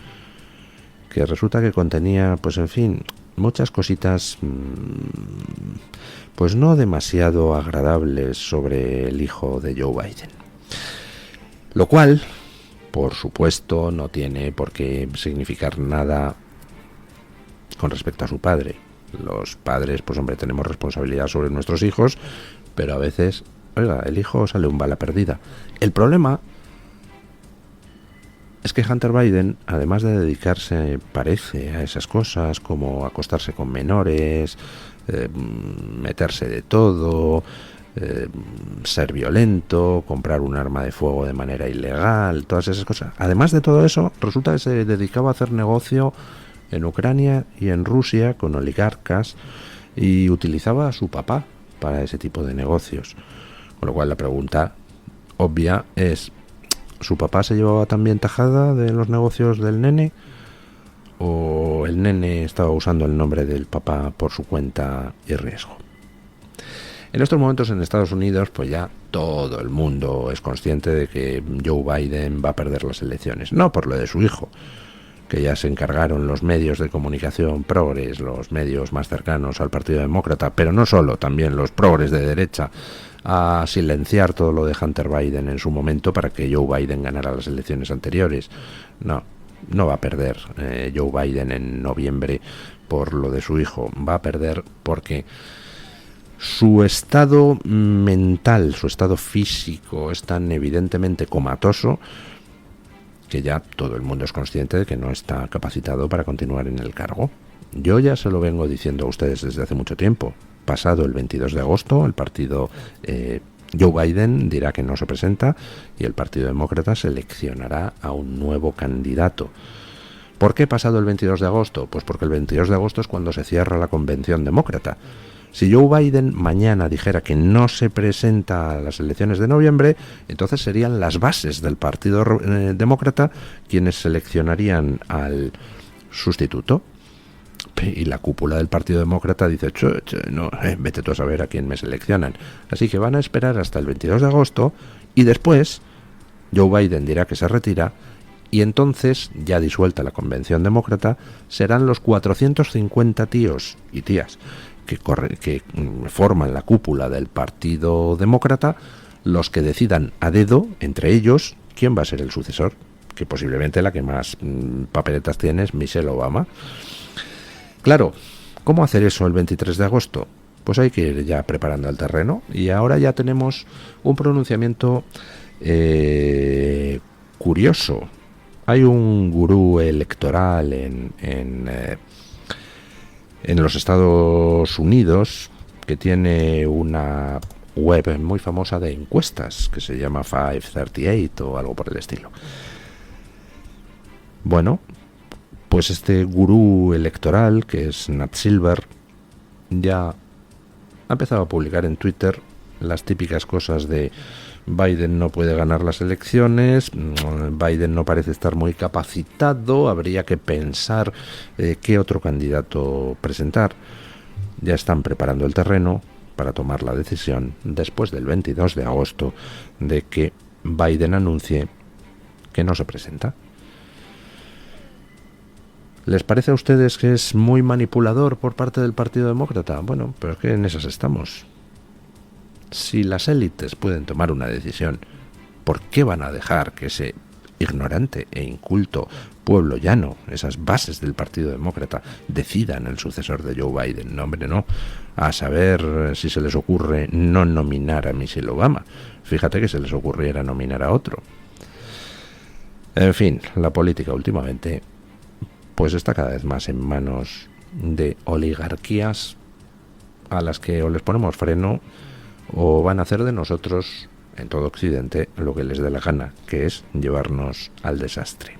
que resulta que contenía, pues en fin, muchas cositas pues no demasiado agradables sobre el hijo de Joe Biden. Lo cual, por supuesto, no tiene por qué significar nada con respecto a su padre. Los padres, pues hombre, tenemos responsabilidad sobre nuestros hijos, pero a veces, oiga, el hijo sale un bala perdida. El problema es que Hunter Biden, además de dedicarse, parece, a esas cosas como acostarse con menores, meterse de todo, ser violento, comprar un arma de fuego de manera ilegal, todas esas cosas. Además de todo eso, resulta que se dedicaba a hacer negocio en Ucrania y en Rusia con oligarcas y utilizaba a su papá para ese tipo de negocios. Con lo cual la pregunta obvia es, ¿su papá se llevaba también tajada de los negocios del nene? ¿O el nene estaba usando el nombre del papá por su cuenta y riesgo? En estos momentos en Estados Unidos, pues ya todo el mundo es consciente de que Joe Biden va a perder las elecciones. No por lo de su hijo, que ya se encargaron los medios de comunicación progres, los medios más cercanos al Partido Demócrata, pero no solo, también los progres de derecha, a silenciar todo lo de Hunter Biden en su momento para que Joe Biden ganara las elecciones anteriores. No va a perder Joe Biden en noviembre por lo de su hijo. Va a perder porque su estado mental, su estado físico es tan evidentemente comatoso que ya todo el mundo es consciente de que no está capacitado para continuar en el cargo. Yo ya se lo vengo diciendo a ustedes desde hace mucho tiempo. Pasado el 22 de agosto, el partido Joe Biden dirá que no se presenta y el Partido Demócrata seleccionará a un nuevo candidato. ¿Por qué pasado el 22 de agosto? Pues porque el 22 de agosto es cuando se cierra la convención demócrata. Si Joe Biden mañana dijera que no se presenta a las elecciones de noviembre, entonces serían las bases del Partido Demócrata quienes seleccionarían al sustituto. Y la cúpula del Partido Demócrata dice, no, vete tú a saber a quién me seleccionan. Así que van a esperar hasta el 22 de agosto y después Joe Biden dirá que se retira y entonces, ya disuelta la convención demócrata, serán los 450 tíos y tías que forman la cúpula del Partido Demócrata los que decidan a dedo, entre ellos, quién va a ser el sucesor, que posiblemente la que más papeletas tiene es Michelle Obama. Claro, ¿cómo hacer eso el 23 de agosto? Pues hay que ir ya preparando el terreno y ahora ya tenemos un pronunciamiento curioso. Hay un gurú electoral en los Estados Unidos que tiene una web muy famosa de encuestas que se llama 538 o algo por el estilo. Bueno, pues este gurú electoral, que es Nat Silver, ya ha empezado a publicar en Twitter las típicas cosas de Biden no puede ganar las elecciones, Biden no parece estar muy capacitado, habría que pensar qué otro candidato presentar. Ya están preparando el terreno para tomar la decisión después del 22 de agosto de que Biden anuncie que no se presenta. ¿Les parece a ustedes que es muy manipulador por parte del Partido Demócrata? Bueno, pero es que en esas estamos. Si las élites pueden tomar una decisión, ¿por qué van a dejar que ese ignorante e inculto pueblo llano, esas bases del Partido Demócrata, decidan el sucesor de Joe Biden? No, hombre, no. A saber si se les ocurre no nominar a Michelle Obama. Fíjate que se les ocurriera nominar a otro. En fin, la política últimamente pues está cada vez más en manos de oligarquías a las que o les ponemos freno o van a hacer de nosotros, en todo Occidente, lo que les dé la gana, que es llevarnos al desastre.